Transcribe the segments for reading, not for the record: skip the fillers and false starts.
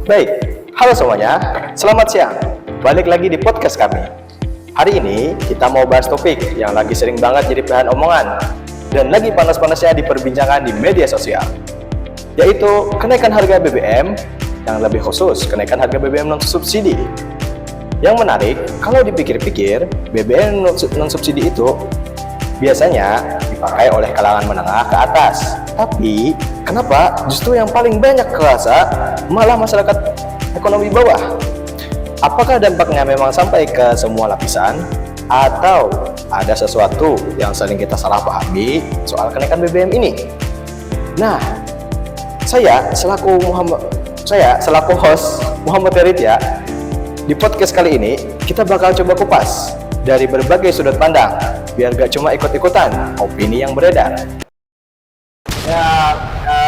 Baik, halo semuanya, selamat siang. Balik lagi di podcast kami. Hari ini kita mau bahas topik yang lagi sering banget jadi bahan omongan dan lagi panas-panasnya diperbincangkan di media sosial, yaitu kenaikan harga BBM, yang lebih khusus kenaikan harga BBM non-subsidi. Yang menarik, kalau dipikir-pikir, BBM non-subsidi itu biasanya dipakai oleh kalangan menengah ke atas. Tapi, kenapa justru yang paling banyak kerasa malah masyarakat ekonomi bawah? Apakah dampaknya memang sampai ke semua lapisan? Atau ada sesuatu yang sering kita salah pahami soal kenaikan BBM ini? Nah, saya selaku host Muhammad Teritya, di podcast kali ini kita bakal coba kupas dari berbagai sudut pandang, biar gak cuma ikut-ikutan opini yang beredar. Ya,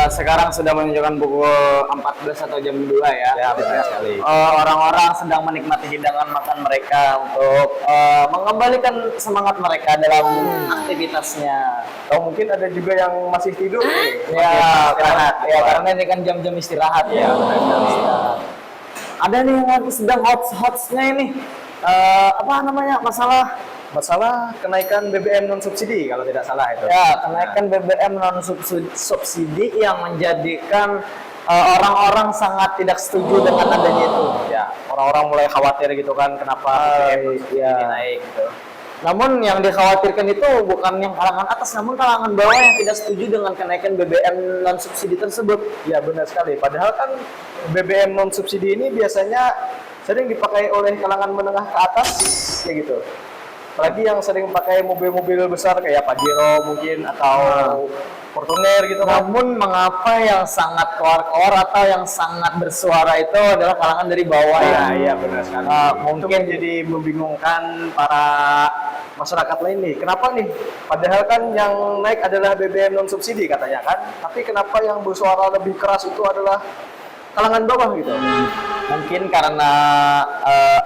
sekarang sudah menunjukkan pukul 14 atau jam 2 ya. Ya, benar sekali. Orang-orang sedang menikmati hidangan makan mereka untuk mengembalikan semangat mereka dalam aktivitasnya. Atau mungkin ada juga yang masih tidur. Karena ini kan jam-jam istirahat ya. Istirahat. Ada nih yang lagi sedang hot-hotnya ini. Masalah kenaikan BBM non subsidi kalau tidak salah itu. Ya, kenaikan BBM non subsidi yang menjadikan orang-orang sangat tidak setuju dengan adanya itu. Ya, orang-orang mulai khawatir gitu kan, kenapa BBM ini naik gitu. Namun yang dikhawatirkan itu bukan yang kalangan atas, namun kalangan bawah yang tidak setuju dengan kenaikan BBM non subsidi tersebut. Ya, benar sekali. Padahal kan BBM non subsidi ini biasanya sering dipakai oleh kalangan menengah ke atas, ya gitu. Apalagi yang sering pakai mobil-mobil besar kayak Pajero mungkin atau Fortuner gitu kan. Namun mengapa yang sangat keluar-keluar atau yang sangat bersuara itu adalah kalangan dari bawah ya? Iya benar sekali. Mungkin jadi membingungkan para masyarakat lain nih. Kenapa nih? Padahal kan yang naik adalah BBM non subsidi katanya kan. Tapi kenapa yang bersuara lebih keras itu adalah kalangan bawah gitu? Mungkin karena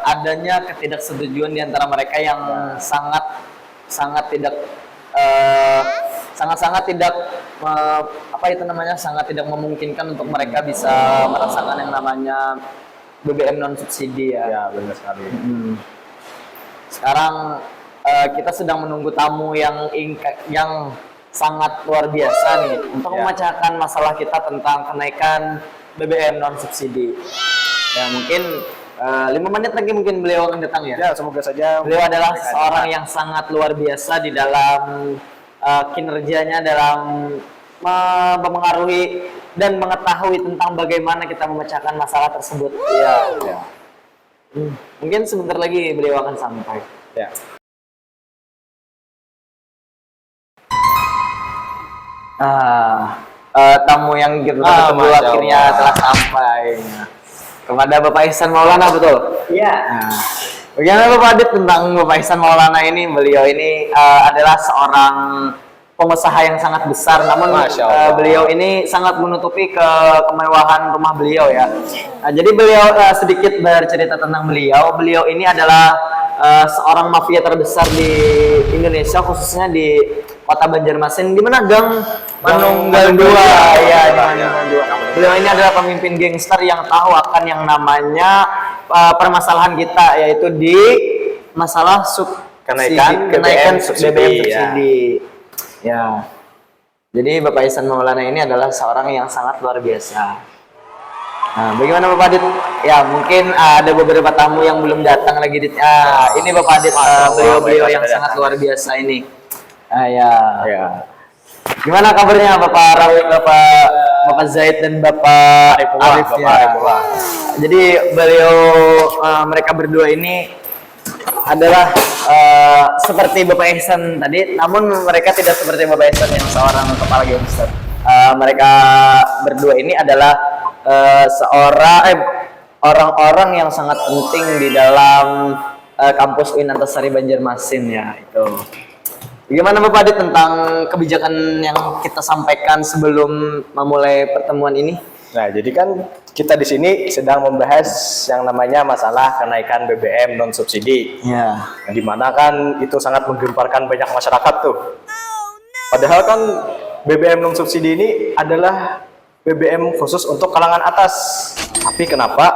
adanya ketidaksetujuan di antara mereka yang sangat tidak memungkinkan untuk mereka bisa merasakan yang namanya BBM non subsidi ya. Ya benar sekali. Sekarang kita sedang menunggu tamu yang sangat luar biasa nih untuk memecahkan masalah kita tentang kenaikan BBM non subsidi. Ya mungkin 5 menit lagi mungkin beliau akan datang ya. Ya semoga saja. Beliau adalah seorang yang sangat luar biasa di dalam kinerjanya dalam memengaruhi dan mengetahui tentang bagaimana kita memecahkan masalah tersebut. Ya. Mungkin sebentar lagi beliau akan sampai. Ya. Tamu yang kita tunggu akhirnya telah sampai. Kepada Bapak Ihsan Maulana, betul? Iya. Bagaimana Bapak Adit tentang Bapak Ihsan Maulana ini? Beliau ini adalah seorang pengusaha yang sangat besar, namun beliau ini sangat menutupi kemewahan rumah beliau ya. Jadi beliau sedikit bercerita tentang beliau. Beliau ini adalah seorang mafia terbesar di Indonesia, khususnya di Kota Banjarmasin, di mana Gang Manunggal 2 ya, di Manunggal 2. Beliau ini adalah pemimpin gangster yang tahu akan yang namanya permasalahan kita, yaitu di masalah kenaikan BBM subsidi. Ya. Jadi Bapak Ihsan Maulana ini adalah seorang yang sangat luar biasa. Nah, bagaimana Bapak Adit? Ya, mungkin ada beberapa tamu yang belum datang lagi. Ini Bapak Adit, beliau yang sangat luar biasa ini. Ya. Gimana kabarnya Bapak Rawi, Bapak Zaid dan Bapak Arif ya? Jadi mereka berdua ini adalah seperti Bapak Ihsan tadi, namun mereka tidak seperti Bapak Ihsan yang seorang kepala gangster. Mereka berdua ini adalah orang-orang yang sangat penting di dalam kampus UIN Antasari Banjarmasin ya itu. Bagaimana Bapak Adit tentang kebijakan yang kita sampaikan sebelum memulai pertemuan ini? Nah, jadi kan kita di sini sedang membahas yang namanya masalah kenaikan BBM non subsidi. Ya. Nah, di mana kan itu sangat menggemparkan banyak masyarakat tuh. Padahal kan BBM non subsidi ini adalah BBM khusus untuk kalangan atas. Tapi kenapa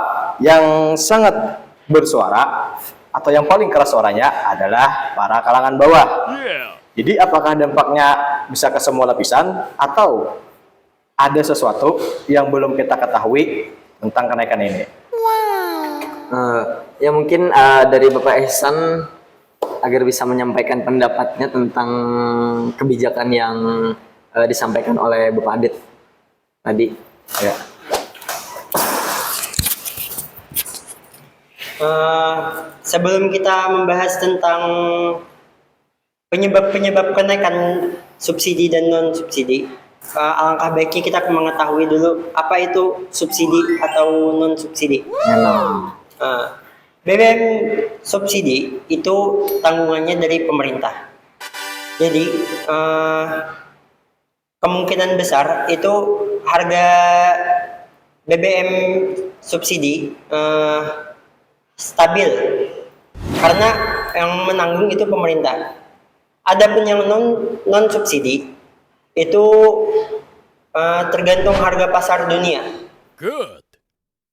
yang sangat bersuara atau yang paling keras suaranya adalah para kalangan bawah? Jadi apakah dampaknya bisa ke semua lapisan atau ada sesuatu yang belum kita ketahui tentang kenaikan ini? Ya mungkin dari Bapak Ihsan agar bisa menyampaikan pendapatnya tentang kebijakan yang disampaikan oleh Bapak Adit tadi. Ya. Sebelum kita membahas tentang penyebab-penyebab kenaikan subsidi dan non subsidi, alangkah baiknya kita mengetahui dulu apa itu subsidi atau non subsidi. BBM subsidi itu tanggungannya dari pemerintah. Jadi kemungkinan besar itu harga BBM subsidi stabil karena yang menanggung itu pemerintah. Adapun yang non subsidi itu tergantung harga pasar dunia.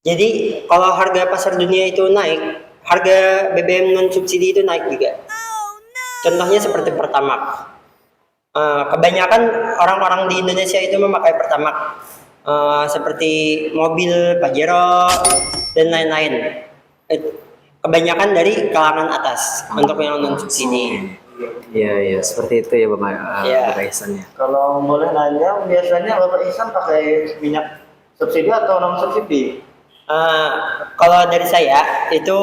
Jadi kalau harga pasar dunia itu naik, harga BBM non subsidi itu naik juga. Contohnya seperti Pertamax. Kebanyakan orang-orang di Indonesia itu memakai Pertamax, seperti mobil Pajero dan lain-lain. Kebanyakan dari kalangan atas untuk yang non subsidi. Iya, seperti itu ya Bapak Ihsan ya. Kalau boleh nanya, biasanya Bapak Ihsan pakai minyak subsidi atau non subsidi? Kalau dari saya itu,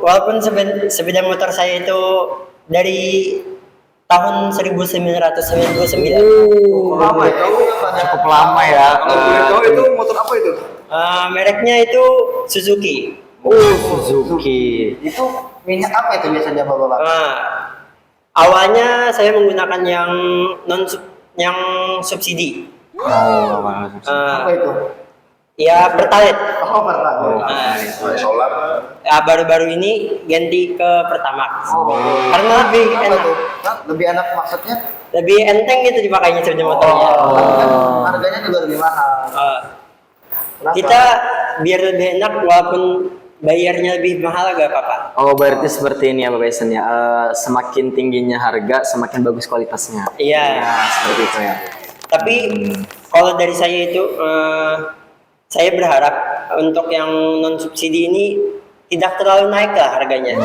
walaupun sepeda motor saya itu dari tahun 1999. Lama itu? Cukup lama ya. Itu motor apa itu? Mereknya itu Suzuki. Suzuki. Itu minyak apa itu biasanya Bapak? Awalnya saya menggunakan yang subsidi. Apa itu? Ya Pertalite. Oh, Pertalite. Solar. Ya, baru-baru ini ganti ke Pertamax. Karena lebih enak. Lebih enak maksudnya? Lebih enteng gitu dipakainya sepeda motornya. Harganya juga lebih mahal. Kenapa? Kita biar lebih enak walaupun bayarnya lebih mahal gak apa-apa. Oh, berarti seperti ini ya Bapak Ihsan ya. Semakin tingginya harga, semakin bagus kualitasnya. Iya. Seperti itu ya. Tapi kalau dari saya itu, saya berharap untuk yang non subsidi ini tidak terlalu naik lah harganya.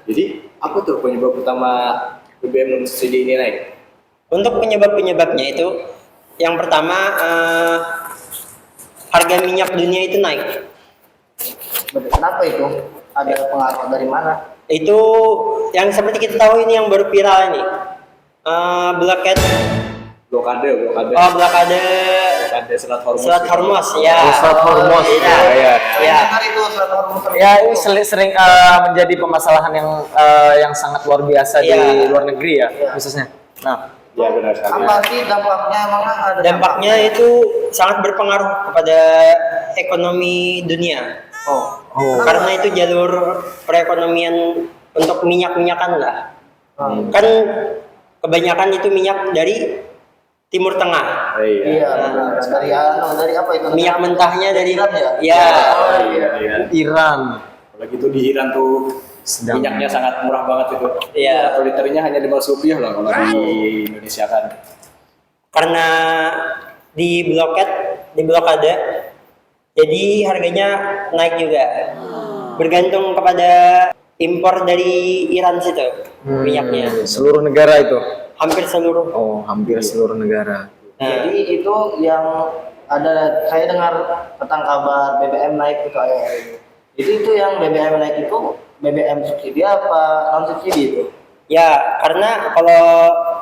Jadi apa tuh penyebab utama BBM non subsidi ini naik? Untuk penyebab-penyebabnya itu, yang pertama harga minyak dunia itu naik. Kenapa itu? Ada pengaruh dari mana? Itu yang seperti kita tahu ini yang baru viral ini, blokade Selat Hormuz. Selat Hormuz ya. Selat Hormuz. Ya. Itu Selat Hormuz. Ya, ini sering menjadi permasalahan yang sangat luar biasa di luar negeri ya, khususnya. Nah, Ya benar sekali. Apa sih dampaknya? Emang ada Dampaknya itu sangat berpengaruh kepada ekonomi dunia. Karena itu jalur perekonomian untuk minyak-minyakan lah. Kan kebanyakan itu minyak dari Timur Tengah. Iya, dari apa itu? Minyak mentahnya dari Iran ya? ya. Iran. Apalagi itu di Iran tuh minyaknya sangat murah banget itu. Iya. 1 liternya hanya 5 rupiah lah kalau di Indonesia kan. Karena di blokade, jadi harganya naik juga. Bergantung kepada impor dari Iran situ minyaknya. Seluruh negara itu. Hampir seluruh. Oh, hampir seluruh negara. Jadi itu yang ada, saya dengar tentang kabar BBM naik itu akhir-akhir ini. Itu yang BBM naik itu BBM subsidi apa non subsidi itu? Ya, karena kalau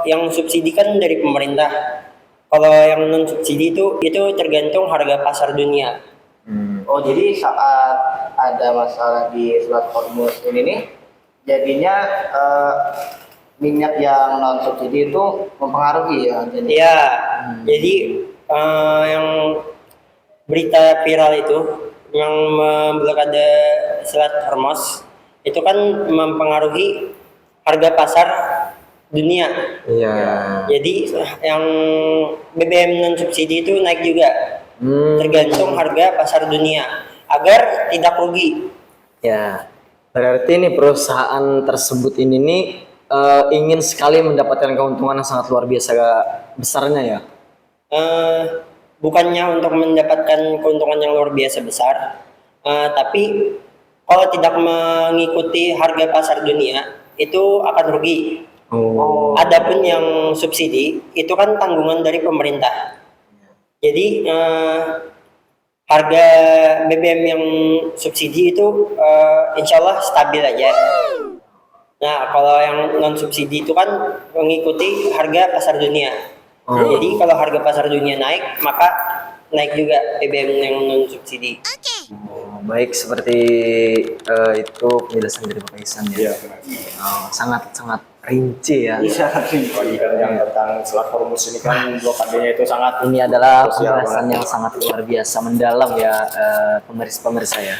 yang subsidi kan dari pemerintah. Kalau yang non subsidi itu tergantung harga pasar dunia. Oh, jadi saat ada masalah di Selat Hormuz ini nih, jadinya minyak yang non subsidi itu mempengaruhi ya? Iya, jadi yang berita viral itu yang memblokade Selat Hormuz itu kan mempengaruhi harga pasar dunia. Iya. Jadi yang BBM non subsidi itu naik juga, tergantung harga pasar dunia agar tidak rugi. Ya, berarti nih perusahaan tersebut ini nih ingin sekali mendapatkan keuntungan yang sangat luar biasa besarnya ya. Bukannya untuk mendapatkan keuntungan yang luar biasa besar, tapi kalau tidak mengikuti harga pasar dunia itu akan rugi. Adapun yang subsidi itu kan tanggungan dari pemerintah. Jadi harga BBM yang subsidi itu insya Allah stabil aja. Nah, kalau yang non subsidi itu kan mengikuti harga pasar dunia. Jadi kalau harga pasar dunia naik, maka naik juga BBM yang non subsidi. Baik, seperti itu penjelasan dari Bapak Ihsan ya. Sangat rinci ya. Yang tentang selat Hormuz ini kan blokadenya itu sangat Ini adalah krusial penjelasan banget. yang sangat luar biasa mendalam ya, pemirsa ya.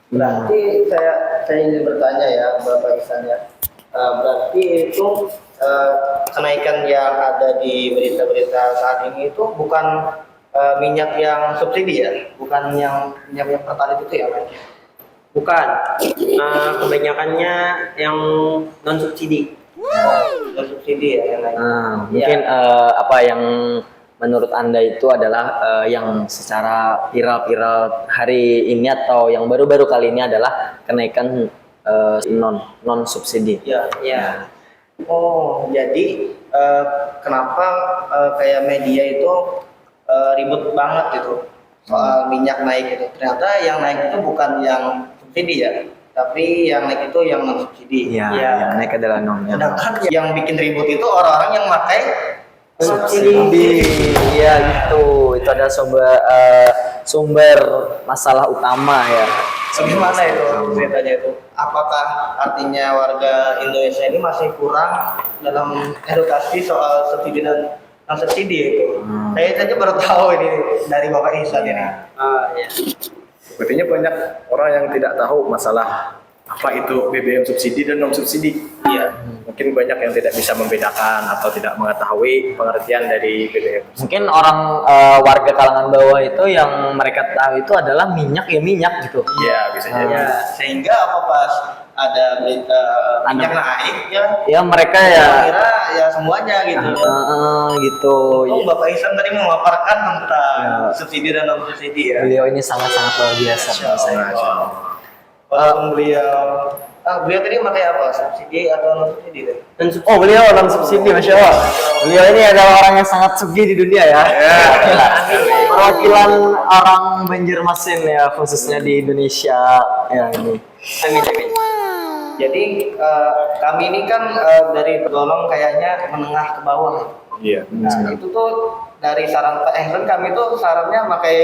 Berarti saya ingin bertanya ya Bapak Ihsan ya. Berarti itu kenaikan yang ada di berita-berita saat ini itu bukan minyak yang subsidi ya, bukan yang minyak pertalite itu ya, Mas? Bukan, kebanyakannya yang non subsidi. Non subsidi ya yang lain. Mungkin apa yang menurut Anda itu adalah yang secara viral hari ini atau yang baru-baru kali ini adalah kenaikan non subsidi. Ya. Oh, jadi kenapa kayak media itu ribut banget gitu soal minyak naik itu? Ternyata yang naik itu bukan yang subsidi ya, tapi yang naik itu yang non subsidi. Iya, yang naik adalah non. Sedangkan yang bikin ribut itu orang-orang yang pakai Subsidi, iya gitu. Itu adalah sumber masalah utama ya. Bagaimana itu ceritanya itu? Apakah artinya warga Indonesia ini masih kurang dalam edukasi soal subsidi dan non subsidi itu? Saya saja baru tahu ini dari Bapak Ihsan ini. Ya. Sepertinya banyak orang yang tidak tahu masalah apa itu BBM subsidi dan non subsidi. Iya, mungkin banyak yang tidak bisa membedakan atau tidak mengetahui pengertian dari BBM. Mungkin orang warga kalangan bawah itu yang mereka tahu itu adalah minyak ya minyak gitu. Iya, bisa jadi. Ya, sehingga apa pas ada berita minyak naik ya? Ya mereka ya Kira ya semuanya gitu. gitu. Oh, Bapak Ihsan tadi memaparkan tentang subsidi dan non subsidi ya. Beliau ini sangat-sangat luar biasa menurut saya. Walaupun beliau tadi pakai apa? Subsidi atau non subsidi tadi? Oh beliau non subsidi, masya Allah. Beliau ini adalah orang yang sangat sugi di dunia ya. Perwakilan orang Banjarmasin ya, khususnya di Indonesia ya ini. Amin. Jadi kami ini kan dari tergolong kayaknya menengah ke bawah. Iya. Nah itu tuh dari saran Pak Ihsan, kami tuh sarannya pakai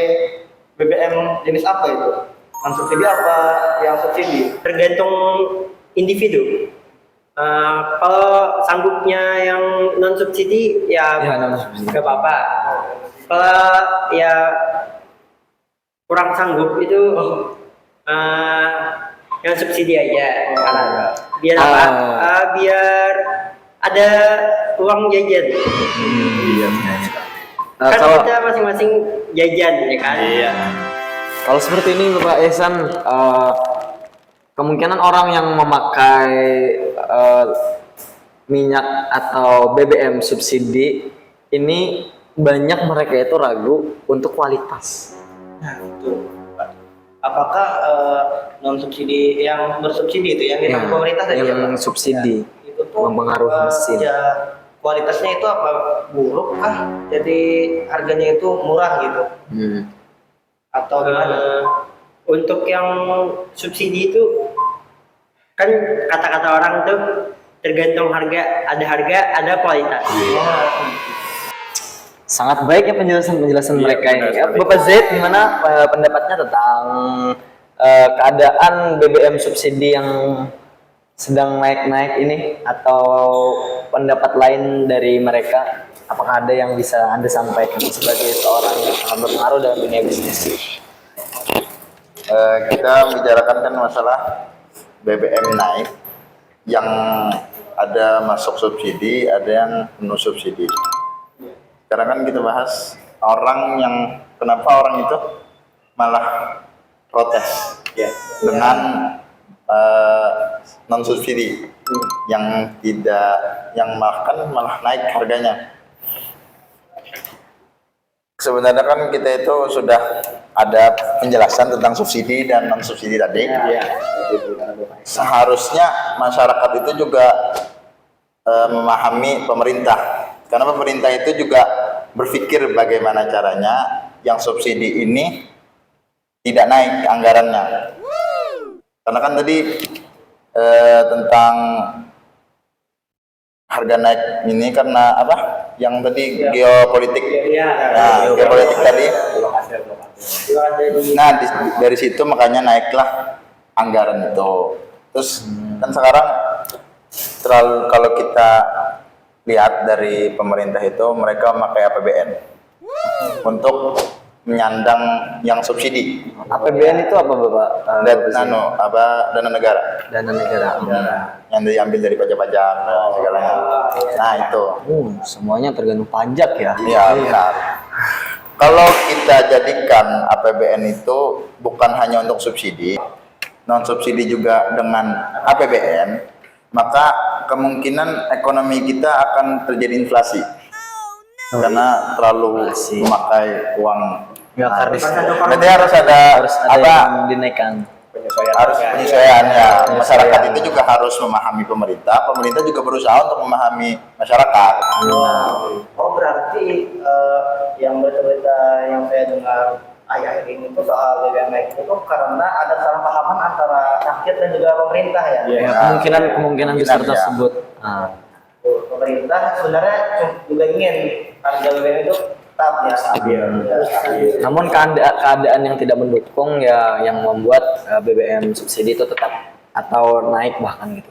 BBM jenis apa itu? Non subsidi apa yang subsidi? Tergantung individu. Kalau sanggupnya yang non subsidi ya non-subsidi. nggak apa-apa. Kalau ya kurang sanggup itu yang subsidi aja. Biar apa? Biar ada uang jajan. Iya. Kan Kalau kita masing-masing jajan ya kan. Iya. kalau seperti ini Bapak Ihsan, kemungkinan orang yang memakai minyak atau BBM subsidi ini banyak mereka itu ragu untuk kualitas. Nah itu. Apakah non subsidi yang bersubsidi itu yang ditanggung pemerintah tadi ya, yang Pak? subsidi Itu tuh mempengaruhi mesin. ya kualitasnya itu apa buruk kah? Jadi harganya itu murah gitu atau gimana? Untuk yang subsidi itu kan kata-kata orang tuh tergantung harga, ada kualitas. Sangat baik ya penjelasan Iya, mereka ini. benar Ya, sekali. Bapak Zaid gimana pendapatnya tentang keadaan BBM subsidi yang sedang naik-naik ini, atau pendapat lain dari mereka? Apakah ada yang bisa Anda sampaikan sebagai seorang yang sangat berpengaruh dalam dunia bisnis? Kita membicarakan kan masalah BBM naik yang ada masuk subsidi, ada yang penuh subsidi. Sekarang kan kita bahas orang yang kenapa orang itu malah protes dengan non subsidi yang tidak, yang malah naik harganya. Sebenarnya kan kita itu sudah ada penjelasan tentang subsidi dan non subsidi tadi. Seharusnya masyarakat itu juga memahami pemerintah, karena pemerintah itu juga berpikir bagaimana caranya yang subsidi ini tidak naik anggarannya. Karena kan tadi tentang harga naik ini karena apa? Yang tadi geopolitik. Nah, geopolitik tadi. Nah, dari situ makanya naiklah anggaran itu. Terus kan sekarang kalau kita lihat dari pemerintah itu mereka memakai APBN untuk menyandang yang subsidi. APBN itu apa Bapak? Dana negara. Dana negara. Yang diambil dari pajak-pajak segalanya. Nah itu. Semuanya tergantung pajak ya. Iya benar. Kalau kita jadikan APBN itu bukan hanya untuk subsidi, non subsidi juga dengan APBN, maka kemungkinan ekonomi kita akan terjadi inflasi. Karena terlalu memakai uang. Berarti harus ada yang dinaikkan. penyesuaian ya. Masyarakat itu juga harus memahami pemerintah. Pemerintah juga berusaha untuk memahami masyarakat. Oh berarti yang berita-berita yang saya dengar akhir-akhir ini itu soal BBM naik itu karena ada salah pahaman antara rakyat dan juga pemerintah ya. Kemungkinan besar ya. tersebut. Pemerintah sebenarnya juga ingin harga BBM itu tetap ya stabil. Namun keadaan yang tidak mendukung ya yang membuat BBM subsidi itu tetap atau naik bahkan gitu.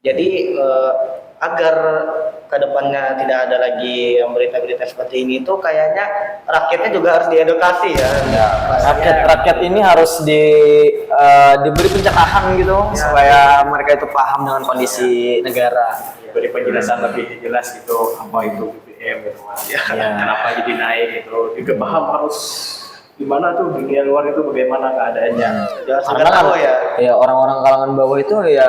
Jadi agar kedepannya tidak ada lagi yang berita-berita seperti ini tuh kayaknya rakyatnya juga harus diedukasi ya. Rakyat ini harus diberi pencerahan gitu supaya mereka itu paham dengan kondisi negara. Beri penjelasan lebih jelas gitu apa itu BBM gitu Mas. Kenapa jadi naik gitu. Juga paham harus gimana tuh dunia luar itu bagaimana keadaannya. Karena kan ya orang-orang kalangan bawah itu ya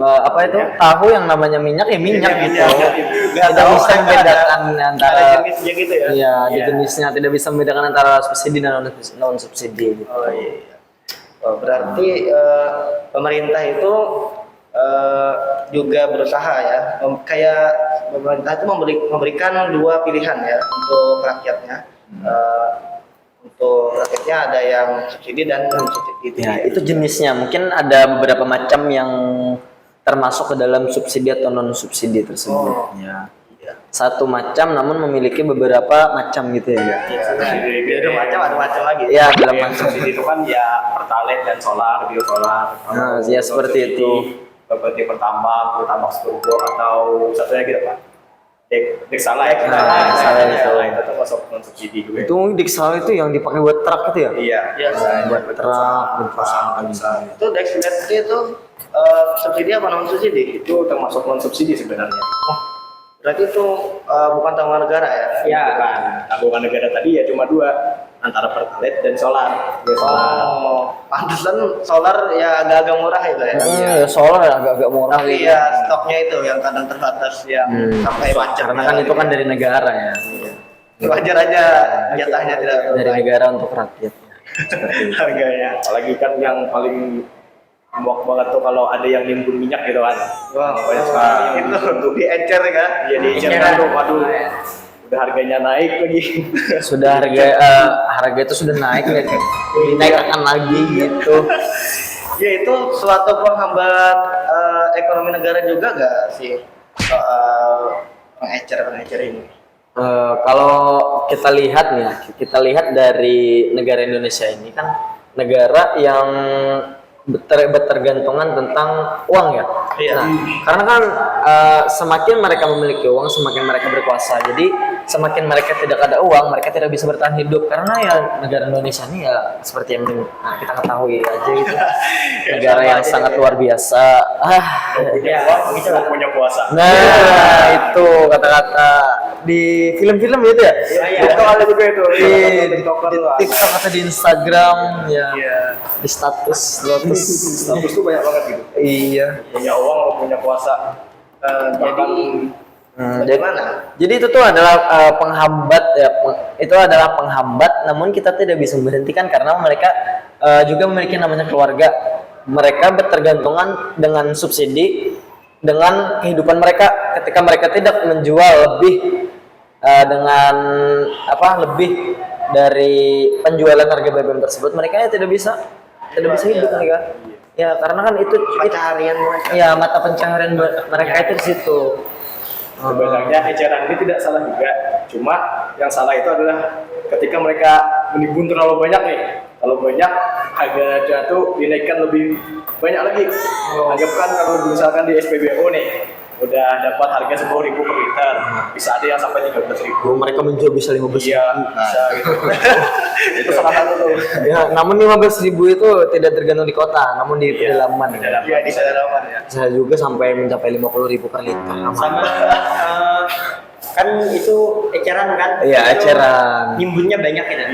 apa itu tahu yang namanya minyak ya minyak gitu. Tidak bisa membedakan antara jenisnya gitu ya. Iya, di jenisnya tidak bisa membedakan antara subsidi dan non subsidi gitu. Berarti pemerintah itu juga berusaha ya, kayak pemerintah itu memberikan dua pilihan ya untuk rakyatnya. Untuk rakyatnya ada yang subsidi dan non subsidi. Ya, itu jenisnya. Mungkin ada beberapa macam yang termasuk ke dalam subsidi atau non subsidi tersebut. Ya. Satu macam namun memiliki beberapa macam gitu ya. Ada macam lagi. Ya, dalam macam Subsidi itu kan ya pertalite dan solar, biosolar. Nah, ya seperti itu. Seperti pertambak turbo atau satu lagi apa? Dexalite. Itu termasuk non subsidi juga. Itu Dixal itu yang dipakai buat truk itu ya? Iya. Buat truk, Itu Dexlet itu subsidi apa non subsidi? Itu termasuk non subsidi sebenarnya. Berarti itu bukan tanggungan negara ya? Iya, kan. Tanggungan negara tadi ya cuma dua, antara pertalite dan solar. Pantesan solar ya agak-agak murah itu ya. Solar agak-agak murah. Tapi gitu. ya stoknya itu yang kadang terbatas yang sampai macam. Karena kan itu kan dari negara ya. Wajar aja jatahnya tidak Dari negara untuk rakyat. Seperti itu. Harganya. Apalagi kan yang paling muak banget tuh kalau ada yang nimbun minyak gitu kan. Wah, Banyak sekali yang itu diencer kan? Iya diencer kan tuh, waduh. Udah harganya naik lagi. Sudah harga itu sudah naik nih. Dinaikkan lagi gitu. Ya itu suatu penghambat ekonomi negara juga gak sih soal pengecer ini? Kalau kita lihat nih, kita lihat dari negara Indonesia ini kan negara yang bertergantungan tentang uang ya. Iya. Nah, karena kan semakin mereka memiliki uang, semakin mereka berkuasa. Jadi semakin mereka tidak ada uang, mereka tidak bisa bertahan hidup karena ya negara Indonesia ini ya seperti yang kita ketahui aja gitu. Negara yang sangat luar biasa. Ya, gitu lah. Punya kuasa. Nah, itu kata-kata di film-film itu ya. Itu ada juga itu. Di TikTok atau di Instagram ya. Di status. Status tuh banyak banget gitu. Iya. Punya uang, lo punya kuasa. Jadi mana? Jadi itu tuh adalah penghambat ya. Itu adalah penghambat, namun kita tidak bisa memberhentikan karena mereka juga memiliki namanya keluarga. Mereka bertergantungan dengan subsidi, dengan kehidupan mereka. Ketika mereka tidak menjual lebih dengan lebih dari penjualan harga BBM tersebut, mereka tidak bisa hidup mereka. Ya karena kan itu Pencaharian mereka. ya mata pencaharian mereka itu di situ. Sebenarnya eceran ini tidak salah juga, cuma yang salah itu adalah ketika mereka menimbun terlalu banyak nih, terlalu banyak harga jatuh dinaikkan lebih banyak lagi. Anggapkan kalau misalkan di SPBU nih udah dapat harga 10.000 per liter, bisa ada yang sampai 13.000. Mereka menjual bisa 15.000. Iya, bisa gitu. Itu salah satu tuh. Ya, namun 15.000 itu tidak tergantung di kota, namun di pedalaman. Iya, di pedalaman ya. Saya juga sampai mencapai 50.000 per liter. Sama kan itu eceran kan? Iya, Itu eceran. Nimbunnya banyak ya.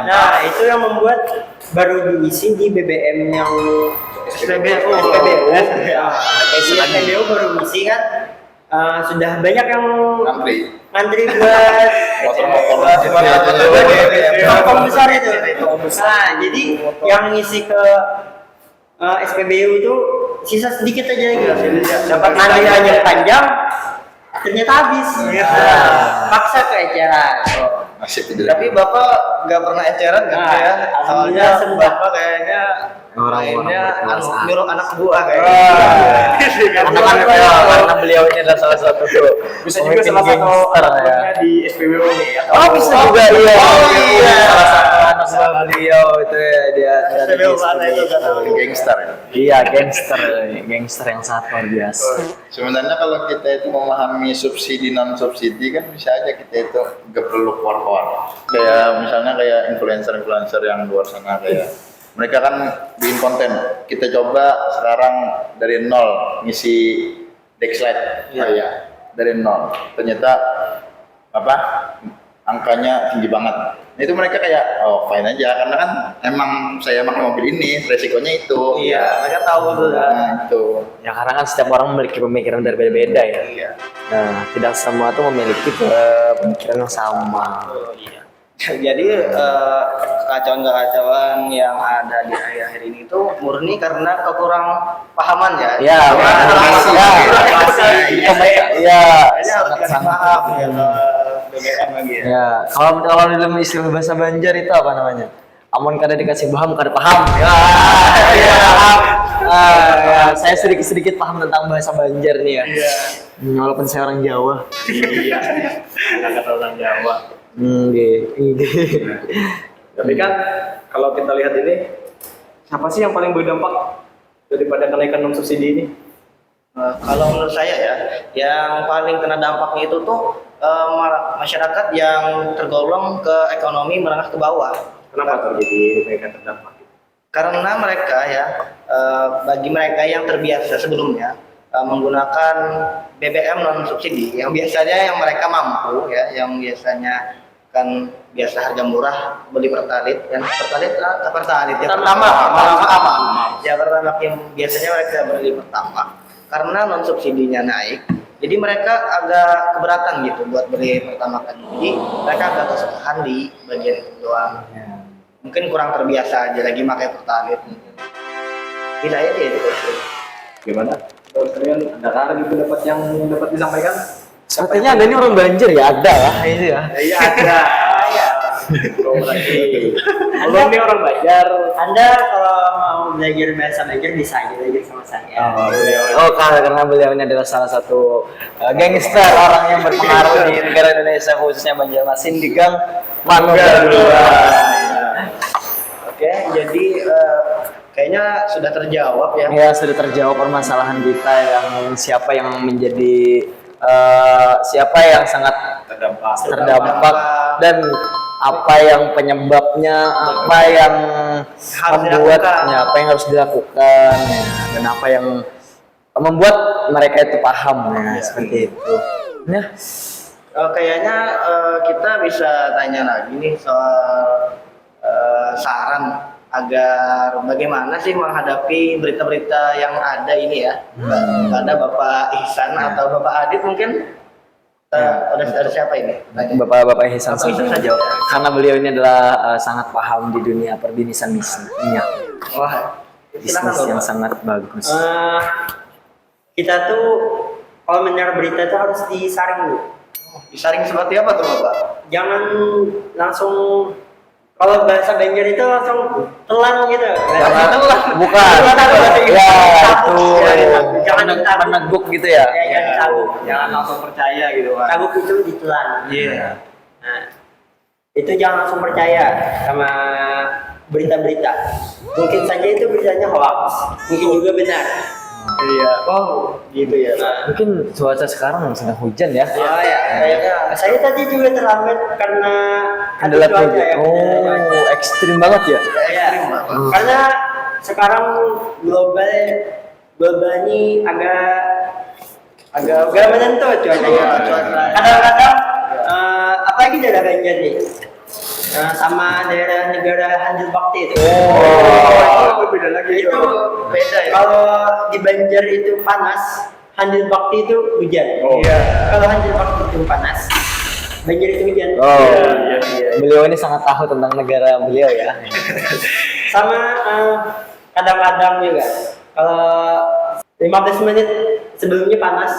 Nah, itu yang membuat baru diisi di BBM yang SPBU. SPBU baru diisi kan sudah banyak yang ngantri buat motor besar itu. Nah, jadi yang ngisi ke SPBU itu sisa sedikit aja gitu. Dapat antriannya panjang, ternyata habis. Paksa ke eceran. Tapi Bapak nggak pernah eceran kan Nah, ya? Soalnya alhamdulillah, Bapak kayaknya Orang-orang berkuasa. nyuruh anak buah kayaknya. Anak-anak karena beliau ini adalah salah satu Bisa juga salah satu anaknya di SPBU nih. Oh bisa juga iya. iya. Salah satu anak buah beliau itu ya dia dari SPBU mana itu kan? Gangster ya. Iya gangster yang sangat luar biasa. Sebenarnya kalau kita itu memahami subsidi non subsidi kan bisa aja kita itu gak perlu keluar-keluar. Kayak misalnya kayak influencer yang luar sana kayak mereka kan bikin konten. Kita coba sekarang dari nol ngisi Dexlight, dari nol. Ternyata angkanya tinggi banget. Nah, itu mereka kayak fine aja karena kan emang saya pakai mobil ini resikonya itu. Iya, mereka tahu tuh. Nah, itu. Ya karena kan setiap orang memiliki pemikiran berbeda-beda ya. Iya. Nah, tidak semua tuh memiliki pemikiran yang sama. Jadi kekacauan-kekacauan yang ada di akhir-akhir ini itu murni karena kekurang pahaman ya. Ya, sangat paham ya BBM lagi ya. Ya, kalau dalam istilah bahasa Banjar itu apa namanya? Amun kada dikasih paham, kada paham. Saya sedikit paham tentang bahasa Banjar nih ya. Walaupun saya orang Jawa. Iya. Kata orang Jawa. Tapi kan kalau kita lihat ini, siapa sih yang paling berdampak daripada kenaikan non subsidi ini? Kalau menurut saya ya, yang paling kena dampaknya itu tuh masyarakat yang tergolong ke ekonomi menengah ke bawah. Kenapa terjadi mereka terdampak? Karena mereka ya, bagi mereka yang terbiasa sebelumnya menggunakan BBM non subsidi, yang biasanya yang mereka mampu ya, yang biasanya kan biasa harga murah beli pertalit ya pertalit ya pertama ya pertama yang biasanya mereka beli pertama karena non subsidinya naik jadi mereka agak keberatan gitu buat beli pertama kali jadi mereka agak kesusahan di bagian itu doang mungkin kurang terbiasa aja lagi pakai pertalit tidak ya itu Gimana? Kalau kalian ada lagi pendapat yang dapat disampaikan? Sepertinya Anda ini orang Banjar ya, ada lah ini ya. Iya ada. Belum nih orang Banjar. Anda kalau mau belajar bahasa Banjar bisa aja belajar sama saya. Karena beliau ini adalah salah satu gangster orang yang berpengaruh di negara Indonesia khususnya Banjarmasin di Gang Mangga 2. Oke jadi kayaknya sudah terjawab ya Ya sudah terjawab permasalahan kita yang siapa yang menjadi siapa yang sangat terdampak dan apa yang penyebabnya, apa yang membuatnya, apa yang harus dilakukan, dan apa yang membuat mereka itu paham ya, seperti itu. Nah, Kayaknya kita bisa tanya lagi nih soal saran agar bagaimana sih menghadapi berita-berita yang ada ini ya. Ada Bapak Ihsan atau Bapak Adit mungkin. Ada siapa ini? Bapak Ihsan Bapak Ihsan saja. karena beliau ini adalah sangat paham di dunia perbisnisan minyak, Wah, bisnis yang sangat bagus. kita tuh kalau mendengar berita itu harus disaring dulu. Disaring seperti apa tuh Bapak? Jangan langsung, kalau bahasa Banjar itu langsung telan gitu. Bukan. Ya, itu Jangan ditabuk. meneguk gitu ya. Ya, jangan ditabuk. Jangan langsung percaya gitu Pak. Tabuk itu ditelan. Iya. Nah, itu jangan langsung percaya sama berita-berita. Mungkin saja itu beritanya hoax, mungkin juga benar. Iya. Oh, gitu ya. Nah, Mungkin cuaca sekarang sedang hujan ya. oh ya, saya tadi juga terlambat karena ada Adalah cuaca hujan. ya. Oh, ekstrim banget ya. Ya, karena sekarang global ini agak menentu cuacanya. Kadang-kadang apalagi daerah Banjar nih, sama daerah negara Handil Bakti itu. Oh, beda lagi Itu beda ya. Kalau di Banjar itu panas, Handil Bakti itu hujan. Iya. Kalau Handil Bakti itu panas, Banjar itu hujan. Oh, beliau ini sangat tahu tentang negara beliau ya. Sama kadang-kadang juga kalau 15 menit sebelumnya panas,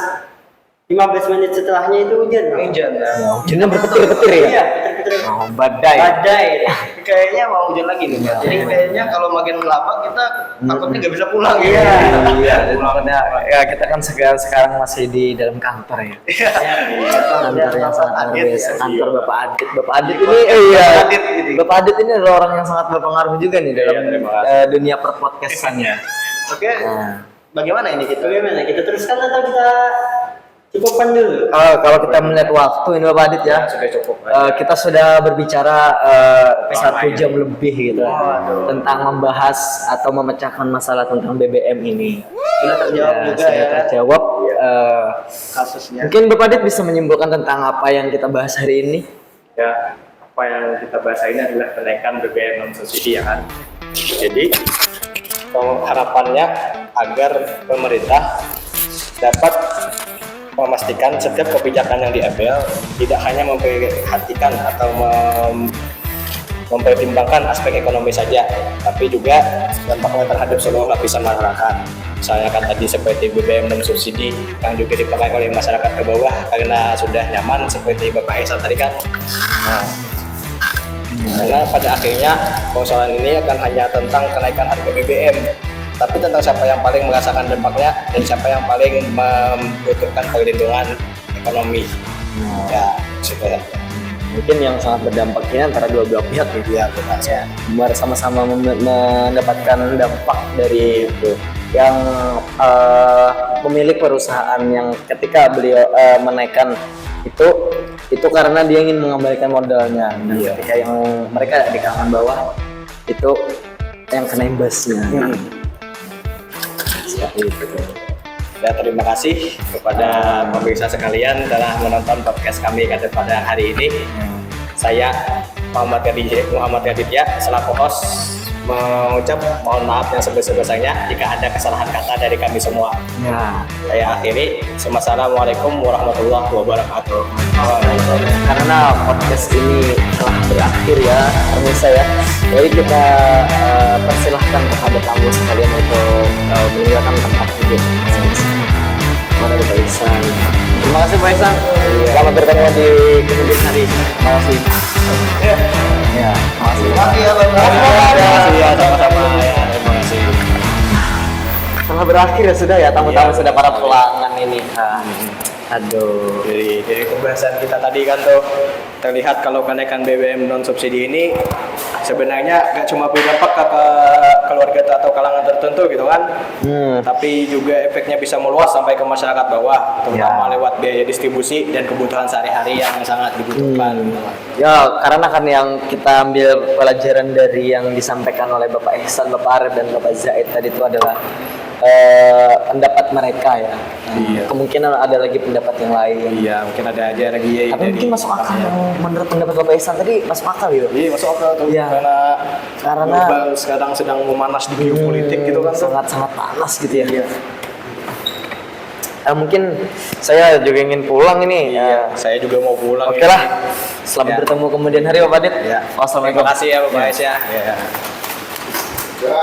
15 menit setelahnya itu hujan. Hujan ya. Hujannya berpetir-petir ya. Iya, betul-betul. Oh, badai. Badai. Kayaknya mau hujan lagi nih. Jadi kayaknya kalau makin lama kita takutnya nggak bisa pulang ya. Iya, makanya ya kita kan sekarang masih di dalam kantor ya. Kantor yang sangat luar biasa. Kantor Bapak Adit. Bapak Adit ini, iya. Bapak Adit ini adalah orang yang sangat berpengaruh juga nih dalam dunia perpodcastan-nya. Oke. Nah. Bagaimana ini kita? Bagaimana? Kita teruskan atau kita cukupkan dulu? Kalau kita melihat waktu ini Bapak Adit ya, Sudah cukup. kita sudah berbicara 1 jam lebih gitu tentang membahas atau memecahkan masalah tentang BBM ini. Sudah terjawab juga sudah ya terjawab. kasusnya. Mungkin Bapak Adit bisa menyimpulkan tentang apa yang kita bahas hari ini. Ya, apa yang kita bahas ini adalah kenaikan BBM non subsidi ya kan. Jadi harapannya agar pemerintah dapat memastikan setiap kebijakan yang diambil tidak hanya memperhatikan atau mempertimbangkan aspek ekonomi saja, tapi juga dampaknya terhadap seluruh lapisan masyarakat. Misalnya kan tadi seperti BBM non subsidi yang juga dipakai oleh masyarakat ke bawah karena sudah nyaman seperti Bapak Ihsan tadi kan. Nah, karena pada akhirnya persoalan ini akan hanya tentang kenaikan harga BBM, tapi tentang siapa yang paling merasakan dampaknya dan siapa yang paling membutuhkan perlindungan ekonomi. Ya, sudah. Mungkin yang sangat berdampak ini antara dua belah pihak gitu ya, sama-sama mendapatkan dampak dari itu. Yang pemilik perusahaan yang ketika beliau menaikkan itu karena dia ingin mengembalikan modalnya. Dan ketika yang mereka di kalangan bawah itu yang kena imbasnya. Seperti itu. Ya, terima kasih kepada pemirsa sekalian telah menonton podcast kami pada hari ini. Saya Muhammad Yaditya selaku host mengucap mohon maaf yang sebesar-besarnya jika ada kesalahan kata dari kami semua. Ya, Saya akhiri. Wassalamualaikum warahmatullahi wabarakatuh. karena podcast ini telah berakhir ya, pemirsa ya. Jadi kita persilahkan kepada tamu sekalian untuk meninggalkan tempat duduk. Mana Pak Ihsan? Terima kasih Pak Ihsan. Selamat bertemu di kemudian hari. Terima kasih. Ya, terima kasih. Terima kasih ya, sama-sama ya. Terima kasih. Telah berakhir ya sudah ya, tamu-tamu sudah para pelanggan ini. Aduh. Dari pembahasan kita tadi kan tuh terlihat kalau kenaikan BBM non subsidi ini sebenarnya nggak cuma berdampak ke keluarga atau kalangan tertentu gitu kan, tapi juga efeknya bisa meluas sampai ke masyarakat bawah, terutama lewat biaya distribusi dan kebutuhan sehari-hari yang sangat dibutuhkan. Ya, karena kan yang kita ambil pelajaran dari yang disampaikan oleh Bapak Ihsan, Bapak Arif, dan Bapak Zaid tadi itu adalah pendapat mereka ya. Iya. Kemungkinan ada lagi pendapat yang lain. Iya, mungkin ada aja lagi. Tapi mungkin masuk akal yang menurut pendapat Bapak Ihsan tadi masuk akal gitu. Iya, masuk akal tuh. Iya. Karena global sekarang sedang memanas di geopolitik gitu kan. Sangat-sangat panas gitu ya. Iya. Mungkin saya juga ingin pulang ini. Iya, saya juga mau pulang. Oke lah. Selamat bertemu kemudian hari Bapak Dit. Ya. Wassalamualaikum. Terima kasih ya Bapak Aisyah. Ya. Ya.